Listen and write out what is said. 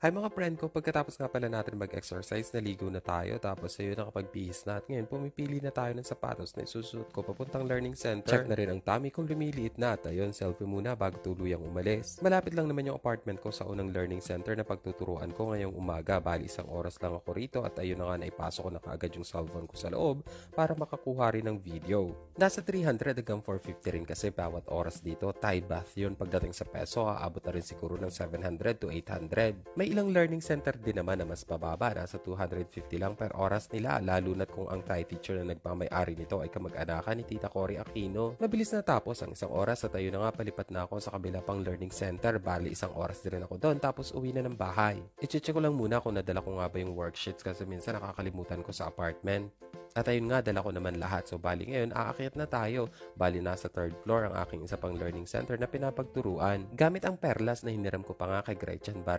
Hi mga friend ko, pagkatapos nga pala natin mag-exercise, naligo na tayo, tapos ayun nakapag-bihis na at ngayon pumipili na tayo ng sapatos na isusuot ko papuntang learning center. Check na rin ang tummy kung lumiliit na at ayun, selfie muna bago tuluyang umalis. Malapit lang naman yung apartment ko sa unang learning center na pagtuturuan ko ngayong umaga, bali 1 oras lang ako rito at ayun na nga naipasok ko na kaagad yung cellphone ko sa loob para makakuha rin ng video. Nasa 300 hanggang 450 rin kasi bawat oras dito, Thai bath yun pagdating sa peso, aabot na rin siguro ng 700 to 800. May ilang learning center din naman na mas mababa, nasa 250 lang per oras nila, lalo na't kung ang Thai teacher na nagmamay-ari nito ay kamag-anakan ni Tita Cory Aquino. Mabilis na tapos ang 1 oras at ayun na nga palipat na ako sa kabila pang learning center, bali 1 oras din rin ako doon tapos uwi na ng bahay. I-check ko lang muna kung nadala ko nga ba yung worksheets kasi minsan nakakalimutan ko sa apartment. At ayun nga, dala ko naman lahat. So bali ngayon, aakyat na tayo. Bali nasa 3rd floor ang aking isa pang learning center na pinapagturuan. Gamit ang perlas na hiniram ko pa nga kay Gretchen Barreto.